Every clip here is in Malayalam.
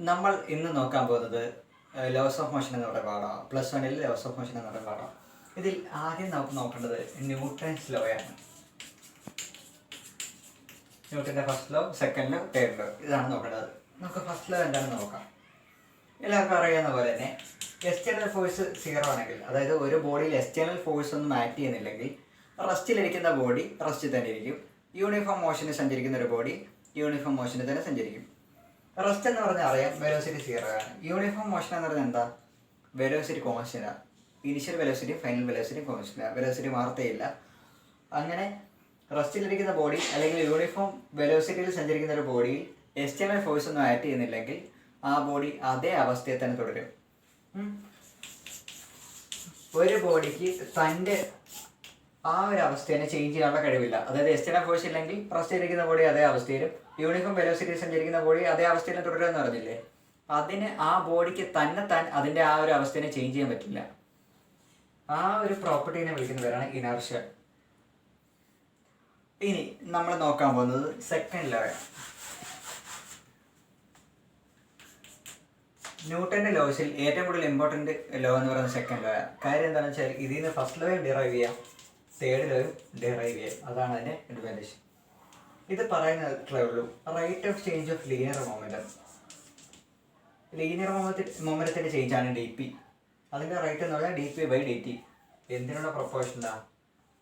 നമ്മൾ ഇന്ന് നോക്കാൻ പോകുന്നത് ലോസ് ഓഫ് മോഷൻ എന്ന് പറയുന്ന പാഠമാണ്. +1 ലോസ് ഓഫ് മോഷൻ എന്ന് പറയുന്ന പാഠമാണ്. ഇതിൽ ആദ്യം നമുക്ക് നോക്കേണ്ടത് ന്യൂട്ടൺസ് ലോ ആണ്. ന്യൂട്ടൻ്റെ first law, second law, third law, ഇതാണ് നോക്കേണ്ടത്. നമുക്ക് ഫസ്റ്റ് ലോ എന്താണെന്ന് നോക്കാം. എല്ലാവർക്കും അറിയാവുന്ന പോലെ തന്നെ എക്സ്റ്റേണൽ ഫോഴ്സ് 0 ആണെങ്കിൽ, അതായത് ഒരു ബോഡിയിൽ എക്സ്റ്റേണൽ ഫോഴ്സ് ഒന്നും ആക്ട് ചെയ്യുന്നില്ലെങ്കിൽ റെസ്റ്റിലിരിക്കുന്ന ബോഡി റെസ്റ്റിൽ തന്നെ ഇരിക്കും. യൂണിഫോം മോഷന് സഞ്ചരിക്കുന്ന ഒരു ബോഡി യൂണിഫോം മോഷന് തന്നെ സഞ്ചരിക്കും. റെസ്റ്റ് എന്ന് പറഞ്ഞാൽ അറിയാം, വെലോസിറ്റി 0 ആണ്. യൂണിഫോം മോഷൻ എന്ന് പറഞ്ഞാൽ എന്താ? വെലോസിറ്റി കോൺസ്റ്റൻ്റാണ്. ഇനിഷ്യൽ വെലോസിറ്റി ഫൈനൽ വെലോസിറ്റി കോൺസ്റ്റൻ്റാണ്. വെലോസിറ്റി മാറത്തേയില്ല. അങ്ങനെ റെസ്റ്റിലിരിക്കുന്ന ബോഡി അല്ലെങ്കിൽ യൂണിഫോം വെലോസിറ്റിയിൽ സഞ്ചരിക്കുന്ന ഒരു ബോഡിയിൽ എക്സ്റ്റേണൽ ഫോഴ്സ് ഒന്നും ആക്ട് ചെയ്യുന്നില്ലെങ്കിൽ ആ ബോഡി അതേ അവസ്ഥയിൽ തന്നെ തുടരും. ഒരു ബോഡിക്ക് തൻ്റെ ആ ഒരു അവസ്ഥയെ ചേഞ്ച് ചെയ്യാനുള്ള കഴിവില്ല. അതായത് എക്സ്റ്റേണൽ ഫോഴ്സ് ഇല്ലെങ്കിൽ റെസ്റ്റിലിരിക്കുന്ന ബോഡി അതേ അവസ്ഥയിലും യൂണിഫോം വെലോസിറ്റി സഞ്ചരിക്കുന്ന ബോഡി അതേ അവസ്ഥയിലും തുടരുമെന്ന് പറഞ്ഞില്ലേ? അതിന് ആ ബോഡിക്ക് തന്നെ അതിൻ്റെ ആ ഒരു അവസ്ഥയെ ചേഞ്ച് ചെയ്യാൻ പറ്റില്ല. ആ ഒരു പ്രോപ്പർട്ടീനെ വിളിക്കുന്ന പേരാണ് ഇനർഷ്യ. ഇനി നമ്മൾ നോക്കാൻ പോകുന്നത് സെക്കൻഡ് ലോ ആണ്. ന്യൂട്ടൻ്റെ ലോസിൽ ഏറ്റവും കൂടുതൽ ഇമ്പോർട്ടൻറ്റ് ലോ എന്ന് പറയുന്നത് സെക്കൻഡ് ലോ ആണ്. കാര്യം എന്താണെന്ന് വെച്ചാൽ ഇതിൽ നിന്ന് ഫസ്റ്റ് ലോയും ഡിറൈവ് ചെയ്യാം, തേർഡ് ലോയും ഡിറൈവ് ചെയ്യാം. അതാണ് അതിൻ്റെ അഡ്വാൻറ്റേജ്. ഇത് പറയുന്നത്രേ ഉള്ളൂ. Rate of change of linear momentum. Linear മൊമെൻറ്റത്തിൻ്റെ ചേഞ്ചാണ് ഡി പി. അതിൻ്റെ റേറ്റ് എന്ന് പറഞ്ഞാൽ dp/dt. എന്തിനോട് പ്രൊപ്പോർഷനലാണ്?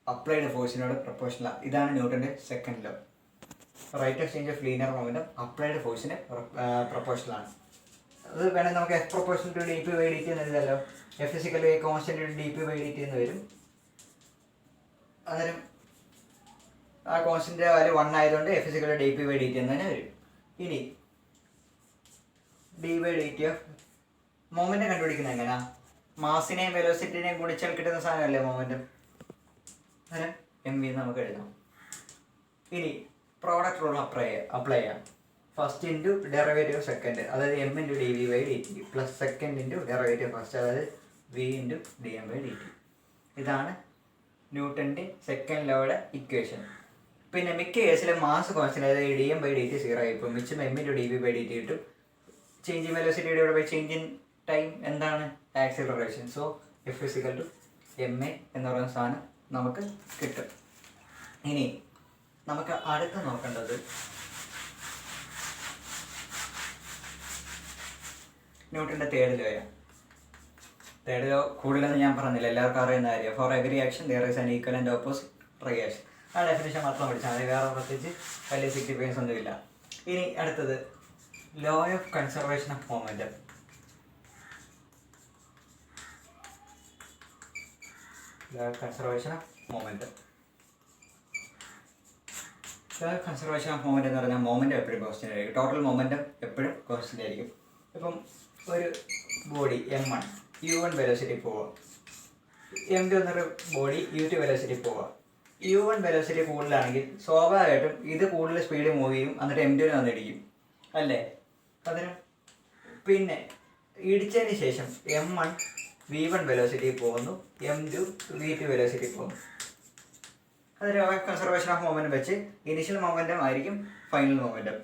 അപ്ലൈഡ് ഫോഴ്സിനോട് പ്രൊപ്പോർഷനലാണ്. ഇതാണ് ന്യൂട്ടൻ്റെ second law. Rate of change of linear momentum applied ഫോഴ്സിന് പ്രൊപ്പോർഷനലാണ്. അത് വേണമെങ്കിൽ നമുക്ക് F പ്രൊപ്പോർഷണൽ ടു dp/dt എന്ന് എഴുതാമല്ലോ. F = കോൺസ്റ്റന്റ് ടു dp/dt എന്ന് വരും. അന്നേരം ആ കോൺസ്റ്റന്റ് വാല്യൂ 1 ആയതുകൊണ്ട് F = dp/dt എന്ന് തന്നെ വരും. ഇനി d/dt ഓഫ് മൊമെൻറ്റം കണ്ടുപിടിക്കുന്നത് എങ്ങനെയാ? മാസിനെയും വെലോസിറ്റിനെയും ഗുണിച്ചാൽ കിട്ടുന്ന സാധനമല്ലേ മൊമെൻറ്റം. അന്നേരം mv നമുക്ക് എഴുതാം. ഇനി പ്രോഡക്റ്റ് റൂൾ അപ്ലൈ ചെയ്യാം. ഫസ്റ്റ് ഇൻറ്റു ഡെറിവേറ്റീവ് സെക്കൻഡ്, അതായത് m × dv/dt plus second into derivative first, അതായത് v × dm/dt. ഇതാണ് ന്യൂട്ടൻ്റെ സെക്കൻഡ് ലോയുടെ ഇക്വേഷൻ. പിന്നെ മിക്ക കേസിലും മാസ് കോൺസ്റ്റന്റ്, അതായത് dm/dt 0 ആയിപ്പോൾ മിച്ചം m × dv/dt കിട്ടും. ചേഞ്ച് ഇൻ വെലോസിറ്റിയുടെ ചേഞ്ച് ഇൻ ടൈം എന്താണ്? ആക്സിലറേഷൻ. സോ F = ma എന്ന് പറയുന്ന സാധനം നമുക്ക് കിട്ടും. ഇനി നമുക്ക് അടുത്ത് നോക്കേണ്ടത് ന്യൂട്ടൻ്റെ തേർഡ് ലോയാണ്. തേർഡ് ലോ കൂടുതലൊന്നും ഞാൻ പറഞ്ഞില്ല, എല്ലാവർക്കും അറിയുന്ന കാര്യം. For every action there is an equal and opposite reaction. ആ ഡെഫിനേഷൻ മാത്രം പഠിച്ചാൽ മതി, വേറെ പ്രത്യേകിച്ച് വലിയ സിഗ്നിഫിക്കൻസ് ഒന്നുമില്ല. ഇനി അടുത്തത് law of conservation of momentum. Law of conservation of momentum. Law of conservation of momentum എന്ന് പറഞ്ഞാൽ മൊമെൻറ്റം എപ്പോഴും കോൺസ്റ്റന്റ് ആയിരിക്കും. ടോട്ടൽ മൊമെൻറ്റം എപ്പോഴും കോൺസ്റ്റന്റ് ആയിരിക്കും. ഇപ്പം ഒരു ബോഡി m1 u1 വെലോസിറ്റി പോവുക, m2 എന്നൊരു ബോഡി u2 വെലോസിറ്റി പോവുക. u1 വെലോസിറ്റി കൂടുതലാണെങ്കിൽ സ്വാഭാവികമായിട്ടും ഇത് കൂടുതൽ സ്പീഡ് മൂവ് ചെയ്യും, എന്നിട്ട് m2 വന്നിടിക്കും അല്ലേ? അതിന് പിന്നെ ഇടിച്ചതിന് ശേഷം m1 v1 വെലോസിറ്റി പോകുന്നു, m2 v2 വെലോസിറ്റി പോകുന്നു. അത് law of conservation of momentum വെച്ച് ഇനിഷ്യൽ മൊമെൻറ്റം ആയിരിക്കും ഫൈനൽ മൊമെൻറ്റം.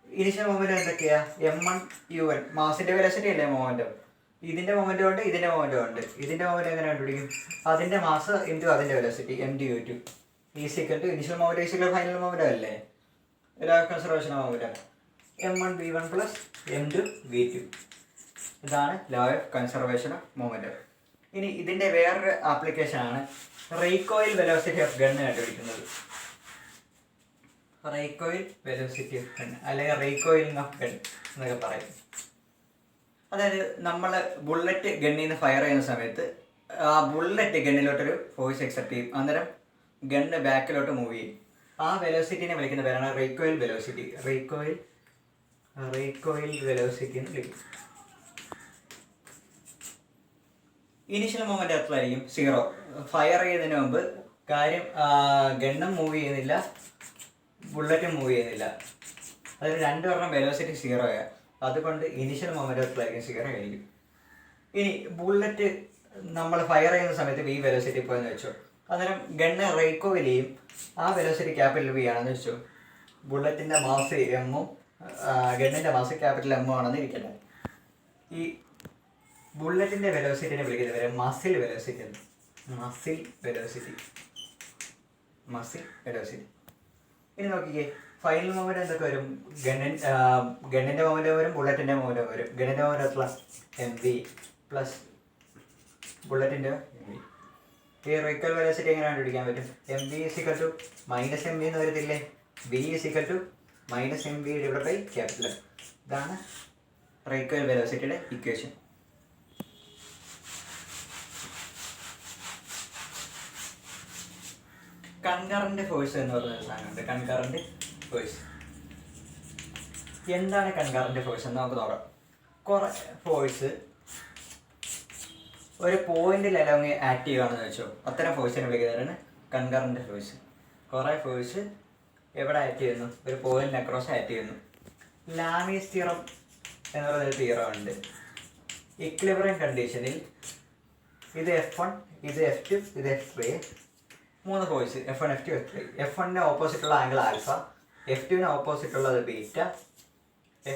ഇനിഷ്യൽ മൊമെൻറ്റം എന്തൊക്കെയാ? m1 u1 മാസിൻ്റെ വെലോസിറ്റി അല്ലേ മൊമെൻറ്റം. ഇതിൻ്റെ മൊമെൻറ്റം ഉണ്ട്, ഇതിൻ്റെ മൊമെൻറ്റം ഉണ്ട്. ഇതിൻ്റെ മൊമെൻറ്റം എങ്ങനെ കണ്ടുപിടിക്കും? അതിൻ്റെ മാസ് ഇൻറ്റു അതിൻ്റെ velocity m2 u2 = initial momentum final momentum അല്ലേ? Law of conservation of momentum m1 v1 plus m2 v2. ഇതാണ് law of conservation of momentum. ഇനി ഇതിൻ്റെ വേറൊരു ആപ്ലിക്കേഷനാണ് റീകോയിൽ വെലോസിറ്റി ഓഫ് ഗൺ കണ്ടുപിടിക്കുന്നത്. റീകോയിൽ വെലോസിറ്റി ഓഫ് ഗൺ അല്ലെങ്കിൽ റീകോയിലിംഗ് ഓഫ് ഗൺ എന്നൊക്കെ പറയും. അതായത് നമ്മൾ ബുള്ളറ്റ് ഗണ്ണിൽ നിന്ന് ഫയർ ചെയ്യുന്ന സമയത്ത് ആ ബുള്ളറ്റ് ഗണ്ണിലോട്ടൊരു ഫോഴ്സ് എക്സെപ്റ്റ് ചെയ്യും, അന്നേരം ഗണ്ണ് ബാക്കിലോട്ട് മൂവ് ചെയ്യും. ആ വെലോസിറ്റിനെ വിളിക്കുന്ന പേരാണ് റീകോയിൽ വെലോസിറ്റി. റീകോയിൽ വെലോസിറ്റി എന്ന് വിളിക്കും. ഇനിഷ്യൽ മൊമെൻറ്റ് എത്രയായിരിക്കും? 0. ഫയർ ചെയ്യുന്നതിന് മുമ്പ് കാര്യം ഗണ്ണും മൂവ് ചെയ്യുന്നില്ല, ബുള്ളറ്റും മൂവ് ചെയ്യുന്നില്ല. അതിൽ രണ്ടുപേരുടെ വെലോസിറ്റി 0 ആണ്. അതുകൊണ്ട് ഇനിഷ്യൽ മൊമെൻറ്റ് എത്രയായിരിക്കും? 0 ആയിരിക്കും. ഇനി ബുള്ളറ്റ് നമ്മൾ ഫയർ ചെയ്യുന്ന സമയത്ത് v വെലോസിറ്റി പോയെന്ന് വെച്ചോ, അന്നേരം ഗണ്ണ് റീകോയിൽ ചെയ്യും. ആ വെലോസിറ്റി ക്യാപിറ്റൽ V ആണെന്ന് വെച്ചോ, ബുള്ളറ്റിൻ്റെ മാസ് m ഉം ഗണ്ണിൻ്റെ മാസ് ക്യാപിറ്റൽ എം ആണെന്ന് ഇരിക്കട്ടെ. ഈ ബുള്ളറ്റിൻ്റെ വെലോസിറ്റിനെ വിളിക്കുന്ന പേര് മസിൽ വെലോസിറ്റി എന്ന്. Muscle velocity. ഇനി നോക്കിക്കേ, ഫൈനൽ മൊമെന്റ് എന്തൊക്കെ വരും? ഗണ്ണിൻ്റെ മൊമെന്റ് വരും, ബുള്ളറ്റിൻ്റെ മൊമെന്റ് വരും. ഗണ്ണിൻ്റെ മൊമെന്റ് എത്ര? എം വി പ്ലസ് ബുള്ളറ്റിൻ്റെ എം വി. ഈ റീക്വൽ വെലോസിറ്റി എങ്ങനെ കണ്ടുപിടിക്കാൻ പറ്റും? M v is equal to minus m v എന്ന് വരത്തില്ലേ? V is equal to minus m v divide by capital. ഇതാണ് റീക്വൽ വെലോസിറ്റിയുടെ ഇക്വേഷൻ. കൺകറന്റ് ഫോഴ്സ് എന്ന് പറഞ്ഞ സാധനമുണ്ട്. കൺകറന്റ് ഫോഴ്സ് എന്താണ്? കൺകറന്റ് ഫോഴ്സ് എന്ന് നമുക്ക് നോക്കാം. കുറേ ഫോഴ്സ് ഒരു പോയിന്റിൽ അല്ലെങ്കിൽ ആക്റ്റീവ് ആണെന്ന് വെച്ചോ, അത്തരം ഫോഴ്സിനെ വിളിക്കുന്നതാണ് കൺകറന്റ് ഫോഴ്സ്. കുറേ ഫോഴ്സ് എവിടെ ആക്ട് ചെയ്യുന്നു? ഒരു പോയിന്റിന് അക്രോസ് ആക്ട് ചെയ്യുന്നു. ലാമീസ് തിയറം എന്ന് പറയുന്നൊരു തിയറം ഉണ്ട്. ഇക്വിലിബ്രിയം കണ്ടീഷനിൽ ഇത് F1, ഇത് F2, ഇത് F3, 3 force F1, F2, F3. F1ന് ഓപ്പോസിറ്റുള്ള ആംഗിൾ ആൽഫ, F2ന് ഓപ്പോസിറ്റ് ഉള്ളത് ബീറ്റ,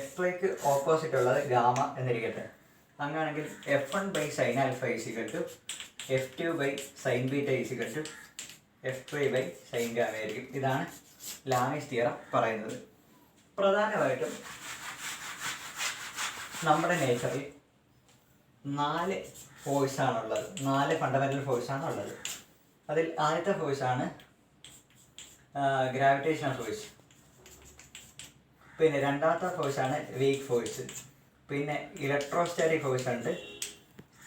F3ക്ക് ഓപ്പോസിറ്റ് ഉള്ളത് ഗാമ എന്നിരിക്കട്ടെ. അങ്ങനെയാണെങ്കിൽ F1 by sine alpha is equal to F2 by sine beta is equal to F3 by sine gamma ആയിരിക്കും. ഇതാണ് ലാമീസ് തിയറം പറയുന്നത്. പ്രധാനമായിട്ടും നമ്മുടെ നേച്ചറിൽ 4 ഫോഴ്സാണുള്ളത്, 4 ഫണ്ടമെൻ്റൽ ഫോഴ്സാണുള്ളത്. അതിൽ ആദ്യത്തെ ഫോഴ്സാണ് ഗ്രാവിറ്റേഷണൽ ഫോഴ്സ്. പിന്നെ രണ്ടാമത്തെ ഫോഴ്സാണ് വീക്ക് ഫോഴ്സ്. പിന്നെ ഇലക്ട്രോസ്റ്റാറ്റിക് ഫോഴ്സ് ഉണ്ട്,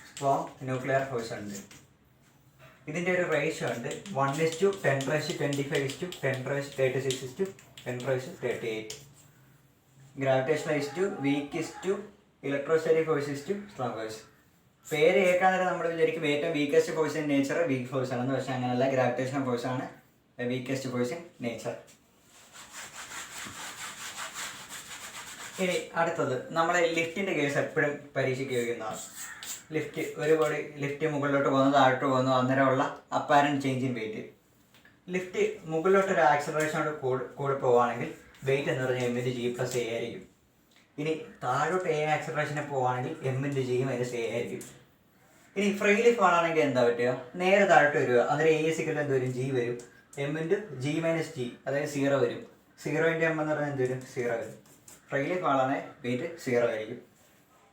സ്ട്രോങ് ന്യൂക്ലിയർ ഫോഴ്സ് ഉണ്ട്. ഇതിൻ്റെ ഒരു റേഷ്യോ ഉണ്ട് 1:10⁻²25:10⁻36:10⁻38. Gravitational weak electrostatic force strong force. പേര് കേൾക്കാൻ നേരം നമ്മൾ വിചാരിക്കും ഏറ്റവും weakest force in nature weak force ആണെന്ന്. പക്ഷേ അങ്ങനെയല്ല, ഗ്രാവിറ്റേഷണൽ ഫോഴ്സ് ആണ് വീക്കസ്റ്റ് ഫോഴ്സ് ഇൻ നേച്ചർ. ഇനി അടുത്തത് നമ്മളെ ലിഫ്റ്റിൻ്റെ കേസ് എപ്പോഴും പരീക്ഷയ്ക്ക് ഉപയോഗിക്കുന്നതാണ്. ലിഫ്റ്റ് മുകളിലോട്ട് പോകുന്നു, താഴോട്ട് പോകുന്നു, അന്നേരമുള്ള apparent change in weight. Lift മുകളിലോട്ട് ഒരു ആക്സലറേഷനോട് കൂടെ പോവുകയാണെങ്കിൽ വെയിറ്റ് എന്ന് പറഞ്ഞാൽ m/g+a ആയിരിക്കും. ഇനി താഴോട്ട് a ആക്സലറേഷനെ പോവുകയാണെങ്കിൽ m/g - a ആയിരിക്കും. ഇനി ഫ്രീ ലിഫ്റ്റ് ആണെങ്കിൽ എന്താ പറ്റുക? നേരെ താഴോട്ട് വരിക, അന്നേരം a എന്ത് വരും? g വരും. m/g - g, അതായത് 0 വരും. 0 × m എന്ന് പറഞ്ഞാൽ എന്ത് വരും? 0 വരും. ഫ്രീ ലിഫ്റ്റ് ആണെങ്കിൽ വെയിറ്റ് 0 ആയിരിക്കും.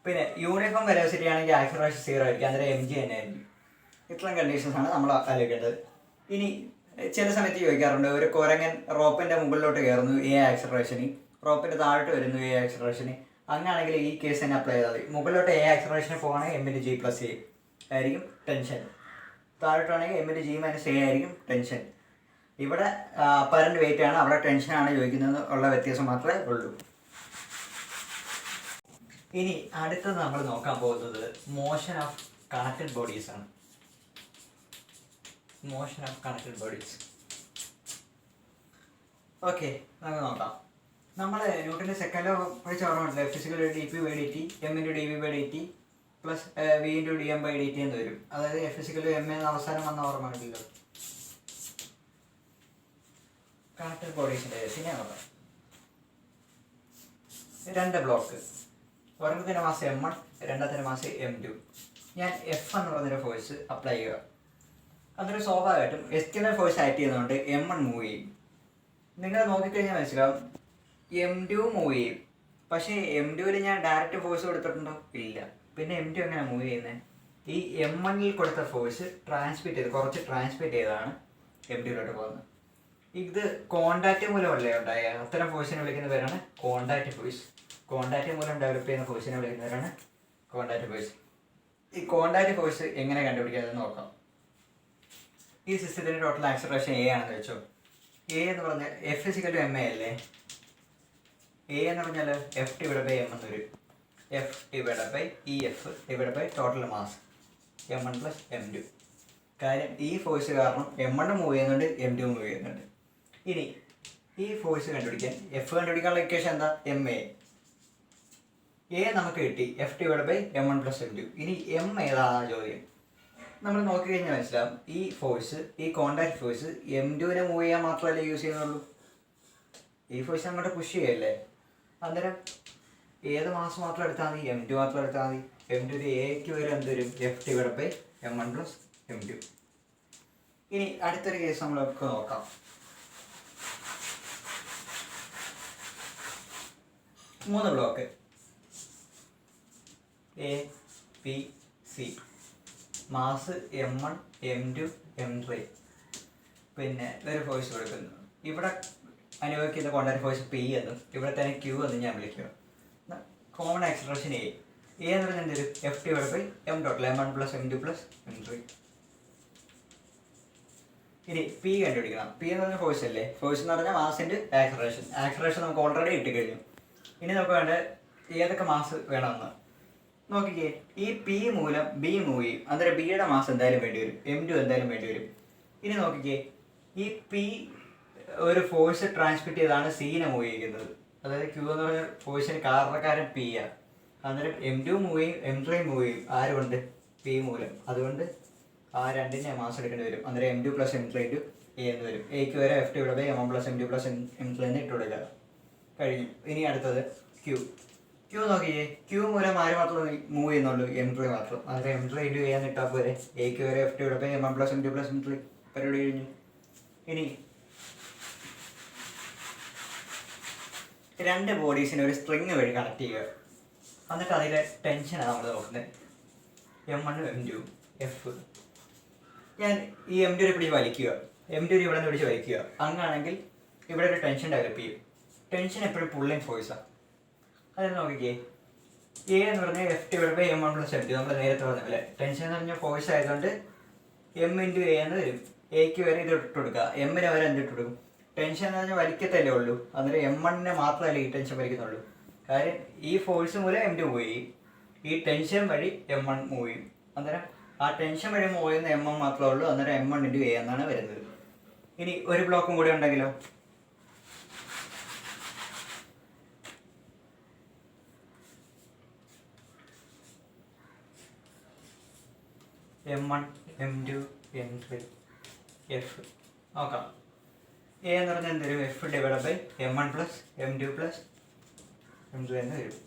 പിന്നെ യൂണിഫോം വെലോസിറ്റി ആണെങ്കിൽ ആക്സലറേഷൻ 0 ആയിരിക്കും, അന്നേരം mg തന്നെ ആയിരിക്കും. ഇത്രയും കണ്ടീഷൻസാണ് നമ്മൾ ആലോചിക്കേണ്ടത്. ഇനി ചില സമയത്ത് ചോദിക്കാറുണ്ട്, ഒരു കുരങ്ങൻ റോപ്പിൻ്റെ മുകളിലോട്ട് കയറുന്നു a ആക്സലറേഷന്, റോപ്പിൻ്റെ താഴോട്ട് വരുന്നു a ആക്സലറേഷന്. അങ്ങനെയാണെങ്കിൽ ഈ കേസ് തന്നെ അപ്ലൈ ചെയ്താൽ മതി. മുകളിലോട്ട് a ആക്സലറേഷന് പോകുകയാണെങ്കിൽ m/g+a ആയിരിക്കും ടെൻഷൻ, താഴോട്ടാണെങ്കിൽ m/g - a ആയിരിക്കും ടെൻഷൻ. ഇവിടെ അപ്പറൻറ്റ് വെയിറ്റ് ആണ്, അവിടെ ടെൻഷനാണ് ചോദിക്കുന്നത്, ഉള്ള വ്യത്യാസം മാത്രമേ ഉള്ളൂ. ഇനി അടുത്തത് നമ്മൾ നോക്കാൻ പോകുന്നത് മോഷൻ ഓഫ് കണക്റ്റഡ് ബോഡീസ് ആണ്. Motion of connected bodies. Okay, നമുക്ക് നോക്കാം. നമ്മൾ ന്യൂട്ടൻ്റെ സെക്കൻഡ് ലോ പഠിച്ച ഓർമ്മയുണ്ടല്ലോ, physical dp/dt m/dv/dt plus v/dm/dt എന്ന് വരും. അതായത് ഫിസിക്കൽ m എന്ന് അവസാനം വന്ന ഓർമ്മയുണ്ടല്ലോ. കണക്റ്റഡ് ബോഡീസിൻ്റെ കേസിനെ നോക്കാം. 2 ബ്ലോക്ക്, ഒരെണ്ണത്തിൻ്റെ മാസ് m1, രണ്ടാമത്തിൻ്റെ മാസ് m2. ഞാൻ F എന്ന് പറഞ്ഞൊരു ഫോഴ്സ് അപ്ലൈ ചെയ്യുക. അതൊരു സ്വാഭാവികമായിട്ടും എക്സ്റ്റേണൽ ഫോഴ്സ് ആക്ട് ചെയ്യുന്നതുകൊണ്ട് m1 മൂവ് ചെയ്യും. നിങ്ങൾ നോക്കിക്കഴിഞ്ഞാൽ മനസ്സിലാവും m2 മൂവ് ചെയ്യും. പക്ഷേ m2ൽ ഞാൻ ഡയറക്റ്റ് ഫോഴ്സ് കൊടുത്തിട്ടുണ്ടോ? ഇല്ല. പിന്നെ m2 എങ്ങനെ മൂവ് ചെയ്യുന്നത്? ഈ m1ൽ കൊടുത്ത ഫോഴ്സ് കുറച്ച് ട്രാൻസ്മിറ്റ് ചെയ്താണ് m2ലോട്ട് പോകുന്നത്. ഇത് കോണ്ടാക്റ്റ് മൂലമല്ലേ ഉണ്ടായ? അത്തരം ഫോഴ്സിനെ വിളിക്കുന്ന പേരാണ് കോണ്ടാക്റ്റ് ഫോഴ്സ്. കോണ്ടാക്റ്റ് മൂലം ഡെവലപ്പ് ചെയ്യുന്ന ഫോഴ്സിനെ വിളിക്കുന്നവരാണ് കോണ്ടാക്റ്റ് ഫോഴ്സ്. ഈ കോണ്ടാക്റ്റ് ഫോഴ്സ് എങ്ങനെ കണ്ടുപിടിക്കാമെന്ന് നോക്കാം. ഈ സിസ്റ്റത്തിൻ്റെ ടോട്ടൽ ആക്സലറേഷൻ a ആണെന്ന് വെച്ചോ. a എന്ന് പറഞ്ഞാൽ F = ma അല്ലേ? a എന്ന് പറഞ്ഞാൽ F/m എന്ന് വരും. F/EF total mass m1 + m2. കാര്യം ഈ ഫോഴ്സ് കാരണം m1 മൂവ് ചെയ്യുന്നുണ്ട്, m2 മൂവ് ചെയ്യുന്നുണ്ട്. ഇനി ഈ ഫോഴ്സ് കണ്ടുപിടിക്കാൻ F കണ്ടുപിടിക്കാനുള്ള ഇക്വേഷൻ എന്താ? ma. a നമുക്ക് കിട്ടി F/m1 + m2. ഇനി m ഏതാണ് ചോദ്യം. നമ്മൾ നോക്കിക്കഴിഞ്ഞാൽ മനസ്സിലാവും ഈ ഫോഴ്സ്, ഈ കോണ്ടാക്ട് ഫോഴ്സ് m2നെ മൂവ് ചെയ്യാൻ മാത്രമല്ലേ യൂസ് ചെയ്യുന്നുള്ളൂ. ഈ ഫോഴ്സ് അങ്ങോട്ട് പുഷ് ചെയ്യല്ലേ. അന്നേരം ഏത് മാസം മാത്രം എടുത്താൽ മതി? M2 മാത്രം എടുത്താൽ മതി. M2 ഒരു എക്ക് വരെ എന്ത് വരും? F/M1 + M2. ഇനി അടുത്തൊരു കേസ് നമ്മളൊക്കെ നോക്കാം. 3 block A, B, C, mass M1, M2, M3. പിന്നെ ഒരു ഫോഴ്സ് കൊടുക്കുന്നു. ഇവിടെ അനുഭവിക്കുന്ന കോണ്ടാക്ട് ഫോഴ്സ് P എന്നും ഇവിടെ തന്നെ Q എന്നും ഞാൻ വിളിക്കുക. കോമൺ ആക്സിലറേഷൻ A എന്ന് പറഞ്ഞാൽ എന്തൊരു F/M total M1 + M2 + M3. ഇനി P കണ്ടുപിടിക്കണം. P എന്ന് പറഞ്ഞാൽ ഫോഴ്സ് അല്ലേ? ഫോഴ്സ് എന്ന് പറഞ്ഞാൽ മാസിൻ്റെ ആക്സിലറേഷൻ നമുക്ക് ഓൾറെഡി ഇട്ട് കഴിഞ്ഞു. ഇനി നമുക്ക് വേണ്ട ഏതൊക്കെ മാസ് വേണമെന്ന് നോക്കിക്കേ. ഈ P മൂലം B മൂവ് ചെയ്യും. അന്നേരം ബിയുടെ മാസ് എന്തായാലും വേണ്ടി വരും, M2 എന്തായാലും വേണ്ടി വരും. ഇനി നോക്കിക്കേ, ഈ P ഒരു ഫോഴ്സ് ട്രാൻസ്മിറ്റ് ചെയ്താണ് സീനെ മൂവ് ചെയ്യുന്നത്. അതായത് Q എന്ന് പറഞ്ഞ ഫോഴ്സിന് കാരണക്കാരൻ P ആണ്. അന്നേരം M2 മൂവ് ചെയ്യും, M3 മൂവ് ചെയ്യും. ആരുകൊണ്ട്? P മൂലം. അതുകൊണ്ട് ആ രണ്ടിൻ്റെ മാസ് എടുക്കേണ്ടി വരും. അന്നേരം M2 + M3 × A എന്ന് വരും. എക്ക് വരെ F/M1 + M2 + M3 എന്ന് ഇട്ട് കൊടുക്കുക. കഴിഞ്ഞു. ഇനി അടുത്തത് Q നോക്കിയേ. Q മൂലം ആര് മാത്രം മൂവ് ചെയ്യുന്നുള്ളൂ? M3 മാത്രം. അന്നേരം M3 × A എന്ന് ഇട്ടാൽ പോരെ. എക്ക് വരെ F/M1 + M2 + M3 പരിപാടി കഴിഞ്ഞു. ഇനി രണ്ട് ബോഡീസിനെ ഒരു സ്ട്രിങ് വഴി കണക്ട് ചെയ്യുക. എന്നിട്ട് അതിലെ ടെൻഷനാണ് നമ്മൾ നോക്കുന്നത്. M1 M2 F. ഞാൻ ഈ M2 പിടിച്ച് വലിക്കുക, M2 ഇവിടെ നിന്ന് പിടിച്ച് വലിക്കുക. അങ്ങാണെങ്കിൽ ഇവിടെ ഒരു ടെൻഷൻ ഡെവലപ്പ് ചെയ്യും. ടെൻഷൻ എപ്പോഴും പുള്ളിങ് ഫോഴ്സാണ്. അത് നോക്കിക്കേ, A എന്ന് പറഞ്ഞാൽ F/M1 + M2. നമ്മൾ നേരത്തെ പറഞ്ഞ പോലെ ടെൻഷൻ എന്ന് പറഞ്ഞാൽ ഫോഴ്സ് ആയതുകൊണ്ട് M × A എന്ന് വരും. എക്ക് വരെ ഇത് ഇട്ട് കൊടുക്കുക, എമ്മിന് വരെ എന്തിട്ട് കൊടുക്കും? ടെൻഷൻ എന്ന് പറഞ്ഞാൽ വലിക്കത്തല്ലേ ഉള്ളൂ. അന്നേരം M1 മാത്രമല്ല ഈ ടെൻഷൻ വലിക്കുന്നുള്ളൂ. കാര്യം ഈ ഫോഴ്സ് മൂലം M2 മൂവ് ചെയ്യും, ഈ ടെൻഷൻ വഴി M1 മൂവ് ചെയ്യും. അന്നേരം ആ ടെൻഷൻ വഴി മൂവ് ചെയ്യുന്ന M1 മാത്രമേ ഉള്ളൂ. അന്നേരം M1 × A എന്നാണ് വരുന്നത്. ഇനി ഒരു ബ്ലോക്കും കൂടി ഉണ്ടെങ്കിലോ? M1 M2 M3 F. നോക്കാം. A എന്ന് പറഞ്ഞാൽ എന്ത് വരും? F/M1 + M2 + M3 എന്ന് വരും.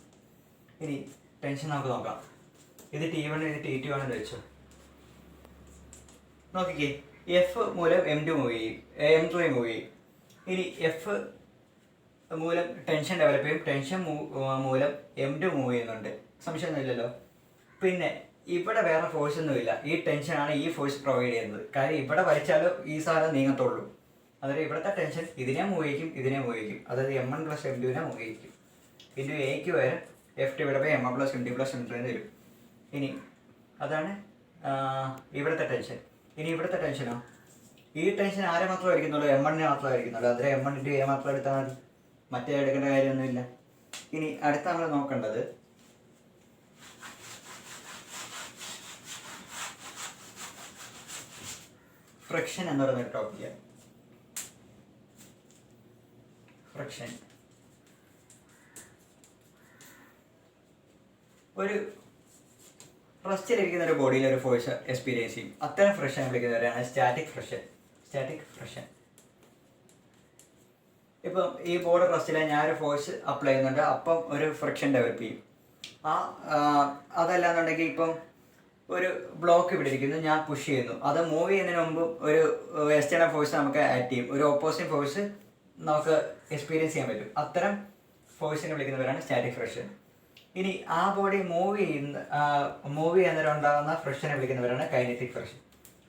ഇനി ടെൻഷൻ നമുക്ക് നോക്കാം. ഇത് T1, ഇത് T2 ആണെന്ന് വെച്ചോ. നോക്കിക്കേ, F മൂലം M2 മൂവ് ചെയ്യും, M3 മൂവ് ചെയ്യും. ഇനി F മൂലം ടെൻഷൻ ഡെവലപ്പ് ചെയ്യും, ടെൻഷൻ മൂലം M2 മൂവ് ചെയ്യുന്നുണ്ട്. സംശയമൊന്നുമില്ലല്ലോ. പിന്നെ ഇവിടെ വേറെ ഫോഴ്സ് ഒന്നുമില്ല, ഈ ടെൻഷനാണ് ഈ ഫോഴ്സ് പ്രൊവൈഡ് ചെയ്യുന്നത്. കാര്യം ഇവിടെ വലിച്ചാലോ ഈ സാധനം നീങ്ങത്തുള്ളൂ. അതായത് ഇവിടുത്തെ ടെൻഷൻ ഇതിനെ മൂവ് ചെയ്യിക്കും, ഇതിനെ മൂവ് ചെയ്യിക്കും. അതായത് M1 + M2 മൂവ് ചെയ്യിക്കും. പിന്നെ എക്ക് വരെ F/M1 + M2 + M3 എന്ന് വരും. ഇനി അതാണ് ഇവിടുത്തെ ടെൻഷൻ. ഇനി ഇവിടുത്തെ ടെൻഷനോ? ഈ ടെൻഷൻ ആരെ മാത്രമേ വരയ്ക്കുന്നുള്ളൂ? M1 മാത്രമേ വരയ്ക്കുന്നുള്ളൂ. അന്നേരം M1 × A മാത്രം എടുത്താൽ മതി, മറ്റേ എടുക്കേണ്ട കാര്യമൊന്നുമില്ല. ഇനി അടുത്ത നമ്മൾ നോക്കേണ്ടത് ഫ്രിക്ഷൻ എന്ന് പറയുന്ന ഒരു ടോപ്പിക്കാണ്. ഫ്രിക്ഷൻ ഒരു റെസ്റ്റിലിരിക്കുന്ന ഒരു ബോഡിയിൽ ഒരു ഫോഴ്സ് എക്സ്പീരിയൻസ് ചെയ്യും. അത്തരം ഫ്രിക്ഷൻ വിളിക്കുന്നവരാണ് സ്റ്റാറ്റിക് ഫ്രിക്ഷൻ. ഇപ്പം ഈ ബോർഡ് റെസ്റ്റിലെ ഞാനൊരു ഫോഴ്സ് അപ്ലൈ ചെയ്യുന്നുണ്ട്, അപ്പം ഒരു ഫ്രിക്ഷൻ ഡെവലപ്പ് ചെയ്യും. അതല്ലാന്നുണ്ടെങ്കിൽ ഇപ്പം ഒരു ബ്ലോക്ക് ഇവിടെ ഇരിക്കുന്നു, ഞാൻ പുഷ് ചെയ്യുന്നു. അത് മൂവ് ചെയ്യുന്നതിന് മുമ്പ് ഒരു എക്സ്റ്റേണൽ ഫോഴ്സ് നമുക്ക് ആക്ട് ചെയ്യും, ഒരു ഓപ്പോസിറ്റ് ഫോഴ്സ് നമുക്ക് എക്സ്പീരിയൻസ് ചെയ്യാൻ പറ്റും. അത്തരം ഫോഴ്സിനെ വിളിക്കുന്നവരാണ് സ്റ്റാറ്റിക് ഫ്രിക്ഷൻ. ഇനി ആ ബോഡി മൂവ് ചെയ്യുന്നവരം ഉണ്ടാകുന്ന ഫ്രിക്ഷനെ വിളിക്കുന്നവരാണ് കൈനറ്റിക് ഫ്രിക്ഷൻ.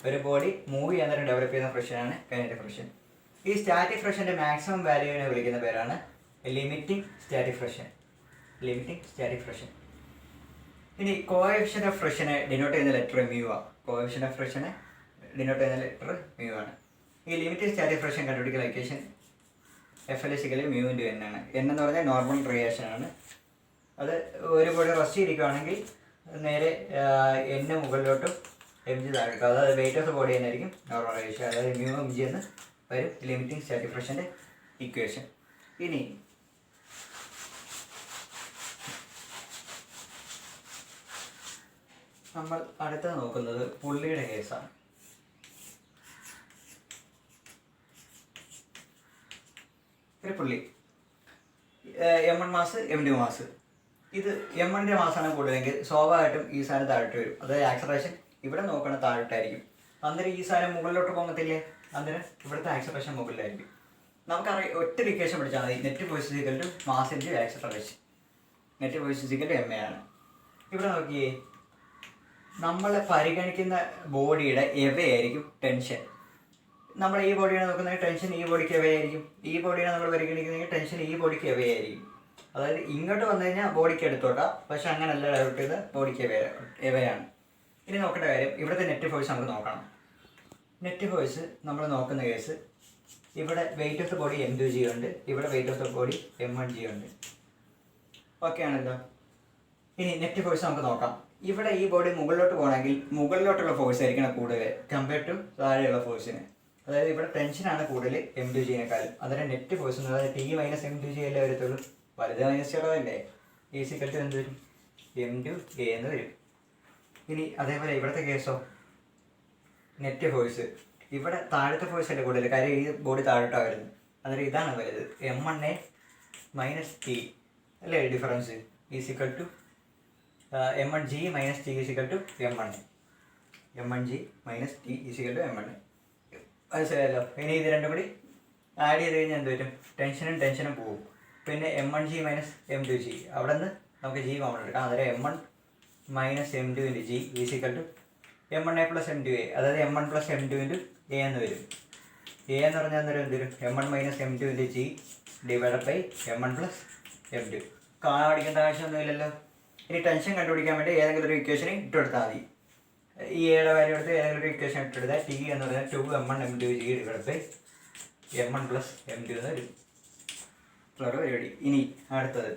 ഒരു ബോഡി മൂവ് ചെയ്യുന്നവരും ഡെവലപ്പ് ചെയ്യുന്ന ഫ്രിക്ഷനാണ് കൈനറ്റിക് ഫ്രിക്ഷൻ. ഈ സ്റ്റാറ്റിക് ഫ്രിക്ഷൻ്റെ മാക്സിമം വാല്യൂവിനെ വിളിക്കുന്ന പേരാണ് ലിമിറ്റിംഗ് സ്റ്റാറ്റിക് ഫ്രിക്ഷൻ. ഇനി കോഎഫിഷ്യന്റ് ഓഫ് ഫ്രിക്ഷനെ ഡിനോട്ട് ചെയ്യുന്ന ലെറ്റർ മ്യൂ ആണ്. ഈ ലിമിറ്റിംഗ് സ്റ്റാറ്റിക് ഫ്രിക്ഷൻ കണ്ടുപിടിക്കുന്ന ഇക്വേഷൻ FL = μ × N ആണ്. N എന്ന് പറഞ്ഞാൽ നോർമൽ റിയാക്ഷൻ ആണ്. അത് ഒരു ബോഡി റെസ്റ്റ് ചെയ്തിരിക്കുകയാണെങ്കിൽ നേരെ N മുകളിലോട്ടും mg താഴോട്ടും, അതായത് വെയിറ്റ് ഓഫ് ദ ബോഡി തന്നെയായിരിക്കും നോർമൽ റിയാക്ഷൻ. അതായത് μmg എന്ന് വരും ലിമിറ്റിംഗ് സ്റ്റാറ്റിക് ഫ്രിക്ഷൻ്റെ ഇക്വേഷൻ. ഇനി നമ്മൾ അടുത്തത് നോക്കുന്നത് പുള്ളിയുടെ കേസാണ്. ഒരു പുള്ളി M1 M1 mass M2 mass. ഇത് M1ൻ്റെ മാസമാണ് കൂടുതലെങ്കിൽ സ്വാഭാവികമായിട്ടും ഈ സാധനം താഴോട്ട് വരും. അതായത് ആക്സലറേഷൻ ഇവിടെ നോക്കണ താഴോട്ടായിരിക്കും. അന്നേരം ഈ സാധനം മുകളിലോട്ട് പോകത്തില്ലേ, അന്നേരം ഇവിടുത്തെ ആക്സലറേഷൻ മുകളിലായിരിക്കും. നമുക്കറിയാം, ഒറ്റ ഇക്വേഷൻ പഠിച്ചാൽ മതി. Net force equal to mass into acceleration. Net force equal to MA ആണ്. ഇവിടെ നോക്കിയേ, നമ്മൾ പരിഗണിക്കുന്ന ബോഡിയുടെ എവയായിരിക്കും ടെൻഷൻ. നമ്മൾ ഈ ബോഡിയാണ് നോക്കുന്നത്, ടെൻഷൻ ഈ ബോഡിക്ക് എവയായിരിക്കും. ഈ ബോഡിയാണ് നമ്മൾ പരിഗണിക്കുന്നതെങ്കിൽ ടെൻഷൻ ഈ ബോഡിക്ക് എവയായിരിക്കും. അതായത് ഇങ്ങോട്ട് വന്നു കഴിഞ്ഞാൽ ബോഡിക്ക് എടുത്തോട്ടാ, പക്ഷെ അങ്ങനെയല്ല ഡയറക്റ്റ് ചെയ്ത് ബോഡിക്ക് എവയാണ്. ഇനി നോക്കേണ്ട കാര്യം, ഇവിടുത്തെ നെറ്റ് ഫോഴ്സ് നമുക്ക് നോക്കണം. നെറ്റ് ഫോഴ്സ് നമ്മൾ നോക്കുന്ന കേസ്, ഇവിടെ weight of the body M2G ഉണ്ട്, ഇവിടെ weight of the body M1G ഉണ്ട്. ഓക്കെ ആണല്ലോ. ഇനി നെറ്റ് ഫോഴ്സ് നമുക്ക് നോക്കാം. ഇവിടെ ഈ ബോഡി മുകളിലോട്ട് പോകണമെങ്കിൽ മുകളിലോട്ടുള്ള ഫോഴ്സ് ആയിരിക്കണം കൂടുതൽ കമ്പയർഡ് ടു താഴെയുള്ള ഫോഴ്സിന്. അതായത് ഇവിടെ ടെൻഷനാണ് കൂടുതൽ M2Gനേക്കാളും. അതിൻ്റെ നെറ്റ് ഫോഴ്സ് എന്ന് പറയുന്നത് T മൈനസ് M2G അല്ലേ വരത്തുള്ളൂ. വലുത് മൈനസ് ചെറുതല്ലേ, ഈസിക്കൽ എന്ത് വരും, M2A എന്ന് വരും. ഇനി അതേപോലെ ഇവിടുത്തെ കേസോ, നെറ്റ് ഫോഴ്സ് ഇവിടെ താഴത്തെ ഫോഴ്സ് അല്ലേ കൂടുതൽ, കാര്യം ഈ ബോഡി താഴോട്ടാണ് വരുന്നത്. അന്നേരം ഇതാണ് വലുത്, M1A മൈനസ് T അല്ലേ difference, is equal to M1G minus T is equal to M1A. M1G minus T is equal to M1A. മനസ്സിലായല്ലോ. ഇനി ഇത് രണ്ടും കൂടി ആഡ് ചെയ്ത് കഴിഞ്ഞാൽ എന്ത് വരും, ടെൻഷനും പോകും. പിന്നെ M1G മൈനസ് M2G, അവിടെ നിന്ന് നമുക്ക് G കോമൺ എടുക്കാം. അന്നേരം M1 minus M2 into G is equal to M1A plus M2A. അതായത് M1 plus M2 into A എന്ന് വരും. A എന്ന് പറഞ്ഞാൽ അന്നേരം എന്ത് വരും, M1 minus M2 into G divided by M1 plus M2. കാണാൻ പഠിക്കേണ്ട ആവശ്യമൊന്നുമില്ലല്ലോ. ഇനി ടെൻഷൻ കണ്ടുപിടിക്കാൻ വേണ്ടി ഏതെങ്കിലും ഒരു ഇക്വേഷൻ ഇട്ടെടുത്താൽ മതി. ഈ എയുടെ വാല്യൂ എടുത്ത് ഏതെങ്കിലും ഒരു ഇക്വേഷൻ ഇട്ടെടുത്താൽ T എന്ന് പറഞ്ഞാൽ 2M1 M2G divided by M1 plus M2 എന്ന് വരും. ഇത്രയുള്ള പരിപാടി. ഇനി അടുത്തത്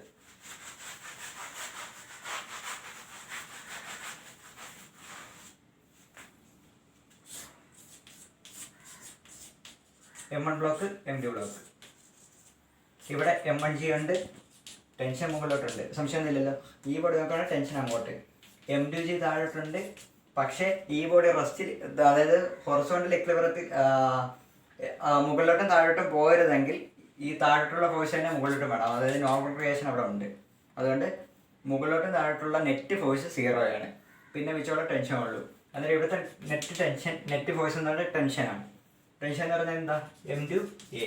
M1 ബ്ലോക്ക് M2 ബ്ലോക്ക്. ഇവിടെ M1G ഉണ്ട്, ടെൻഷൻ മുകളിലോട്ടുണ്ട്, സംശയമൊന്നുമില്ലല്ലോ. ഈ ബോഡി നോക്കുകയാണെങ്കിൽ ടെൻഷൻ അങ്ങോട്ട്, M2G താഴോട്ടുണ്ട്. പക്ഷേ ഈ ബോഡി റെസ്റ്റിൽ, അതായത് ഹൊറിസോണ്ടൽ ഇക്വിലിബ്രിയത്തിൽ മുകളിലോട്ടും താഴോട്ടും പോകരുതെങ്കിൽ ഈ താഴോട്ടുള്ള ഫോഴ്സ് തന്നെ മുകളിലോട്ടും വേണം. അതായത് നോർമൽ ക്രിയേഷൻ അവിടെ ഉണ്ട്. അതുകൊണ്ട് മുകളിലോട്ടും താഴോട്ടുള്ള നെറ്റ് ഫോഴ്സ് 0 ആണ്. പിന്നെ മിച്ചമുള്ള ടെൻഷൻ ഉള്ളൂ. അന്നേരം ഇവിടുത്തെ നെറ്റ് ഫോഴ്സ് എന്ന് പറഞ്ഞാൽ ടെൻഷനാണ്. ടെൻഷൻ എന്ന് പറഞ്ഞാൽ എന്താ, M2A.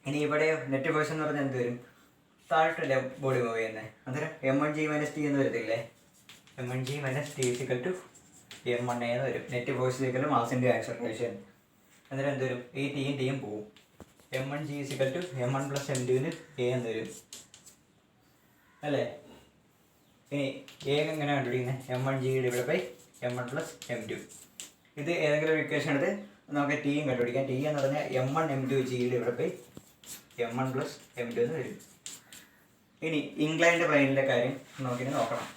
ഇനി ഇവിടെ നെറ്റ് ഫോഴ്സ് എന്ന് പറഞ്ഞാൽ എന്ത് വരും, താഴോട്ടല്ലേ ബോഡി മൂവ് ചെയ്യുന്നത്. അന്നേരം M1G മൈനസ് T എന്ന് വരത്തില്ലേ, M1G minus T equal to M1A എന്ന് വരും. നെറ്റ് ഫോഴ്സ് ഈക്വൽ ടു മാസിൻ്റെ ആക്സലറേഷൻ. അന്നേരം എന്ത് വരും, ഈ Tയും പോവും. M1G equal to M1 plus M2ന് A എന്ന് വരും അല്ലേ. ഇനി A എങ്ങനെ കണ്ടുപിടിക്കുന്നത്, M1G divide by M1 plus M2. ഇത് ഏതെങ്കിലും ഒരു ഇക്വേഷൻ എടുത്ത് നമുക്ക് Tയും കണ്ടുപിടിക്കാം. T എന്ന് പറഞ്ഞാൽ M1 M2G divide by M1 plus M2 എന്ന് വരും. ഇനി ഇംഗ്ലണ്ട് പ്ലെയിനിലെ കാര്യം നോക്കണം.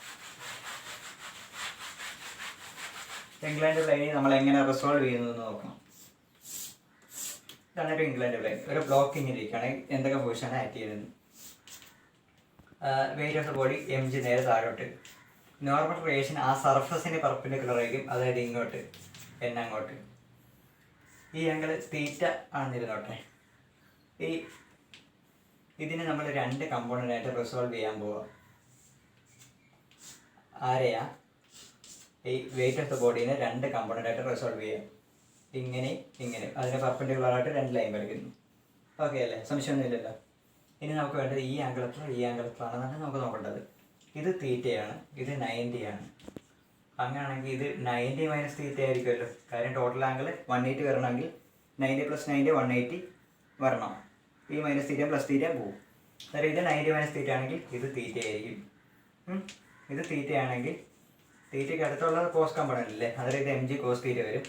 ഇംഗ്ലണ്ട് പ്ലെയിനിൽ നമ്മൾ എങ്ങനെ റിസോൾവ് ചെയ്യുന്നതെന്ന് നോക്കണം. ഇതാണ് ഒരു ഇംഗ്ലണ്ട് പ്ലെയിൻ. ഒരു ബ്ലോക്ക് ഇങ്ങനെ ഇരിക്കുകയാണെങ്കിൽ എന്തൊക്കെ ഫോഴ്സാണ് ആക്ട് ചെയ്യുന്നത്. Weight of the body MG നേരെ താഴോട്ട്. നോർമൽ ക്രിയേഷൻ ആ സർഫസിന് പെർപെൻഡിക്കുലർ ആയിരിക്കും, അതായത് ഇങ്ങോട്ട് N അങ്ങോട്ട്. ഈ ആംഗിൾ തീറ്റ ആണെന്നിരുന്നോട്ടെ. ഇതിനെ നമ്മൾ 2 കമ്പോണൻ്റ് ആയിട്ട് റിസോൾവ് ചെയ്യാൻ പോവാം. ആരെയാ, ഈ വെയിറ്റ് ഓഫ് ദ ബോഡീനെ 2 കമ്പോണൻ്റ് ആയിട്ട് റിസോൾവ് ചെയ്യാം. ഇങ്ങനെ അതിന് പെർപെൻഡിക്കുലർ ആയിട്ട് 2 ലൈൻ വരയ്ക്കുന്നു. ഓക്കെ അല്ലേ, സംശയമൊന്നുമില്ലല്ലോ. ഇനി നമുക്ക് വേണ്ടത് ഈ ആംഗിൾ എത്രയാണെന്നാണ് നമുക്ക് നോക്കേണ്ടത്. ഇത് തീറ്റയാണ്, ഇത് 90 ആണ്. അങ്ങനെയാണെങ്കിൽ ഇത് 90 മൈനസ് തീറ്റ ആയിരിക്കുമല്ലോ. കാര്യം ടോട്ടൽ ആംഗിൾ 180 വരണമെങ്കിൽ 90 പ്ലസ് 90 180 വരണം. ഈ മൈനസ് തീറ്റ പ്ലസ് തീറ്റ പോകും. അതായത് ഇത് 90 മൈനസ് തീറ്റ ആണെങ്കിൽ ഇത് തീറ്റ ആയിരിക്കും. ഇത് തീറ്റ ആണെങ്കിൽ തീറ്റയ്ക്ക് അടുത്തുള്ള കോസ് കമ്പോണൻ്റ് അല്ലേ, അതായത് ഇത് MG കോസ് തീറ്റ വരും.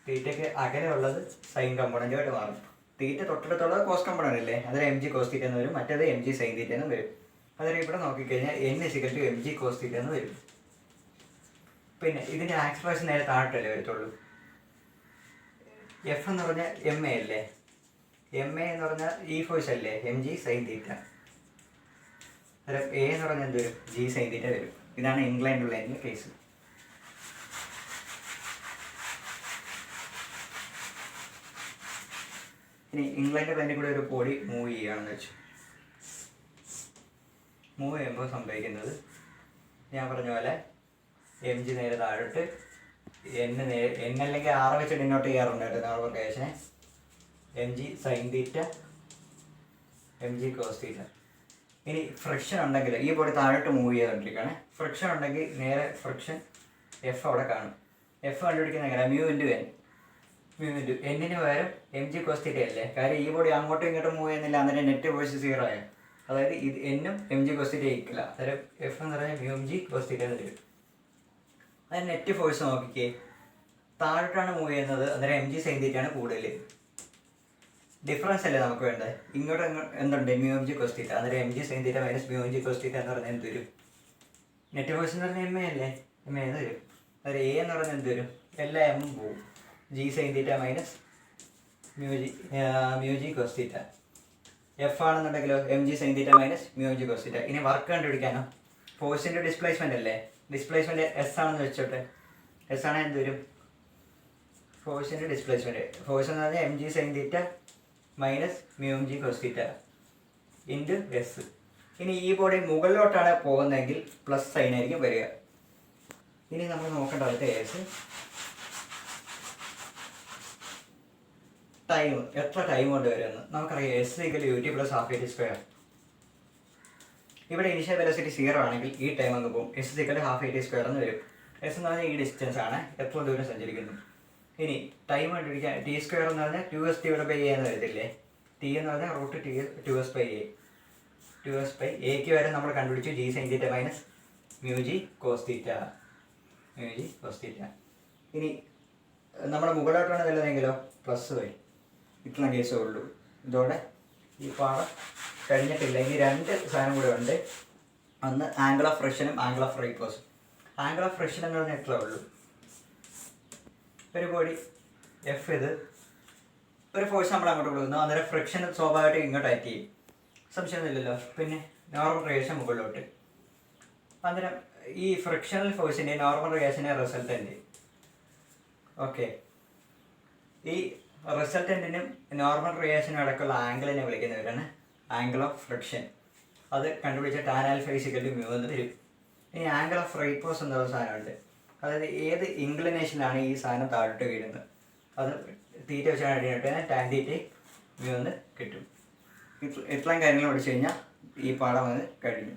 തീറ്റയ്ക്ക് അകലെ ഉള്ളത് സൈൻ കമ്പോണൻ്റുമായിട്ട് മാറും. തീറ്റ തൊട്ടടുത്തുള്ളത് കോസ് കമ്പോണൻ്റ് അല്ലേ, അതായത് MG കോസ് തീറ്റ എന്ന് വരും. മറ്റേത് MG സൈൻ തീറ്റ എന്ന് വരും. അതായത് ഇവിടെ നോക്കിക്കഴിഞ്ഞാൽ N is equal to MG cos theta എന്ന് വരും. പിന്നെ ഇതിൻ്റെ ആക്സലറേഷൻ നേരെ താഴോട്ടല്ലേ വരത്തുള്ളൂ. F എന്ന് പറഞ്ഞാൽ MA അല്ലേ, MA എന്ന് പറഞ്ഞാൽ ഈ ഫോഴ്സ് അല്ലേ, MG സൈൻ തീറ്റ. അന്നേരം A എന്ന് പറഞ്ഞാൽ എന്ത് വരും, G സൈൻ തീറ്റ വരും. ഇതാണ് ഇംഗ്ലണ്ട് ലൈനിൻ്റെ കേസ്. ഇനി ഇംഗ്ലണ്ട് ലൈനിൽ കൂടെ ഒരു ബോഡി മൂവ് ചെയ്യുകയാണെന്ന് വെച്ചു. മൂവ് ചെയ്യുമ്പോൾ സംഭവിക്കുന്നത് ഞാൻ പറഞ്ഞ പോലെ എം ജി നേരെ താഴോട്ട് എൻ അല്ലെങ്കിൽ ആറ് വെച്ച് ഡിനോട്ട് ചെയ്യാറുണ്ടായിരുന്നു നോർമൽ റേഷനെ. M G sine theta, m G cos theta. ഇനി ഫ്രിക്ഷൻ ഉണ്ടെങ്കിൽ ഈ ബോഡി താഴോട്ട് മൂവ് ചെയ്തുകൊണ്ടിരിക്കുകയാണ്. ഫ്രിക്ഷൻ ഉണ്ടെങ്കിൽ നേരെ ഫ്രിക്ഷൻ എഫ് അവിടെ കാണും. എഫ് കണ്ടുപിടിക്കുന്നത് എങ്ങനെ? Mu into n. Mu into എന്നിന് പകരം എം ജി കോസ് തീറ്റ അല്ലേ, കാര്യം ഈ ബോഡി അങ്ങോട്ടും ഇങ്ങോട്ടും മൂവ് ചെയ്യുന്നില്ല, അന്നേരം നെറ്റ് ഫോഴ്സ് 0 ആയ, അതായത് ഇത് എന്നും എം ജി കോസ് തീറ്റ ഈക്വല, അന്നേരം എഫ് എന്ന് പറഞ്ഞാൽ mu M G cos theta എന്ന് വരും. അതായത് നെറ്റ് ഫോഴ്സ് നോക്കിക്കേ, താഴോട്ടാണ് മൂവ് ചെയ്യുന്നത്, അന്നേരം എം ജി സൈൻ തീറ്റയാണ് കൂടുതൽ. ഡിഫറൻസ് അല്ലേ നമുക്ക് വേണ്ടത്. ഇങ്ങോട്ട് എന്തുണ്ട്? Mu M G cos theta, അന്നേരം m G sine theta minus mu M G cos theta എന്ന് പറഞ്ഞാൽ എന്ത് വരും? നെറ്റ് ഫോഴ്സ് എന്ന് പറഞ്ഞാൽ എം എ അല്ലേ, എം എന്ന് വരും. അന്നേരം എ എന്ന് പറഞ്ഞാൽ എന്ത് വരും? എല്ലാ എമ്മും പോവും. G sine theta minus mu G cos theta. F ആണെന്നുണ്ടെങ്കിലോ m G sine theta minus mu M G cos theta. ഇനി വർക്ക് കണ്ടുപിടിക്കാനോ? ഫോഴ്സിൻ്റെ ഡിസ്പ്ലേസ്മെൻ്റ് അല്ലേ, ഡിസ്പ്ലേസ്മെൻറ്റ് എസ് ആണെന്ന് വെച്ചോട്ടെ. എസ് ആണെങ്കിൽ എന്ത് വരും? ഫോഴ്സിൻ്റെ ഡിസ്പ്ലേസ്മെൻറ്റ്. ഫോഴ്സ് എന്ന് പറഞ്ഞാൽ M G sine theta minus mu M G cos theta into S. ഇനി ഈ ബോഡി മുകളിലോട്ടാണ് പോകുന്നതെങ്കിൽ പ്ലസ് സൈൻ ആയിരിക്കും വരിക. ഇനി നമ്മൾ നോക്കേണ്ട അടുത്ത കേസ് ടൈം. എത്ര ടൈം കൊണ്ട് വരുമെന്ന് നമുക്കറിയാം. S equal U T plus half A T square. ഇവിടെ ഇനിഷ്യൽ വെലോസിറ്റി 0 ആണെങ്കിൽ ഈ ടൈം അങ്ങ് പോകും. S equal half A T square എന്ന് വരും. എസ് എന്ന് പറഞ്ഞാൽ ഈ ഡിസ്റ്റൻസ് ആണ്, എത്ര ദൂരം സഞ്ചരിക്കുന്നു. ഇനി ടൈം കണ്ടുപിടിക്കാൻ ടി സ്ക്വയർ എന്ന് പറഞ്ഞാൽ 2s ഡിവൈഡ് ബൈ എ എന്ന് വരത്തില്ലേ. ടി എന്ന് പറഞ്ഞാൽ root T 2s by A. 2s by എക്ക് വരെ നമ്മൾ കണ്ടുപിടിച്ചു G sine theta minus mu G cos theta. Mu G cos theta. ഇനി നമ്മുടെ മുകളിലോട്ടാണ് വരുന്നതെങ്കിലോ പ്ലസ് വരും. ഇത്രയും കേസേ ഉള്ളൂ. ഇതോടെ ഈ പാഠം കഴിഞ്ഞിട്ടില്ല. ഇനി 2 സാധനം കൂടെ ഉണ്ട്. ഒന്ന് ആംഗിൾ ഓഫ് ഫ്രിക്ഷനും ആംഗിൾ ഓഫ് റീപോസും. ആംഗിൾ ഓഫ് ഫ്രിക്ഷൻ എന്ന് പറഞ്ഞാൽ എത്ര ഉള്ളൂ? ഒരു ബോഡി എഫ്, ഇത് ഒരു ഫോഴ്സ് നമ്മൾ അങ്ങോട്ട് കൊടുക്കുന്നു, അന്നേരം ഫ്രിക്ഷൻ സ്വാഭാവികമായിട്ട് ഇങ്ങോട്ട് ആക്ട് ചെയ്യും, സംശയമൊന്നുമില്ലല്ലോ. പിന്നെ നോർമൽ റിയാക്ഷൻ മുകളിലോട്ട്. അന്നേരം ഈ ഫ്രിക്ഷണൽ ഫോഴ്സിൻ്റെ നോർമൽ റിയാക്ഷൻ്റെ റിസൾട്ടൻ്റ്. ഓക്കെ, ഈ റിസൾട്ടൻറ്റിനും നോർമൽ റിയാക്ഷനും അടക്കമുള്ള ആംഗിളിനെ വിളിക്കുന്നവരാണ് ആംഗിൾ ഓഫ് ഫ്രിക്ഷൻ. അത് കണ്ടുപിടിച്ച tan alpha equal to mu എന്ന് വരും. ഇനി ആംഗിൾ ഓഫ് റീപോസ് എന്നുള്ള സാധനമുണ്ട്. അതായത് ഏത് ഇൻക്ലിനേഷനിലാണ് ഈ സാധനം താഴോട്ട് വീഴുന്നത്, അത് തീറ്റ വെച്ചാണ് അടിയിട്ട് ടാൻ തീറ്റ മ്യൂ എന്ന് കിട്ടും. ഇത്രയും കാര്യങ്ങൾ പഠിച്ചു കഴിഞ്ഞാൽ ഈ പാഠം അത് കഴിഞ്ഞു.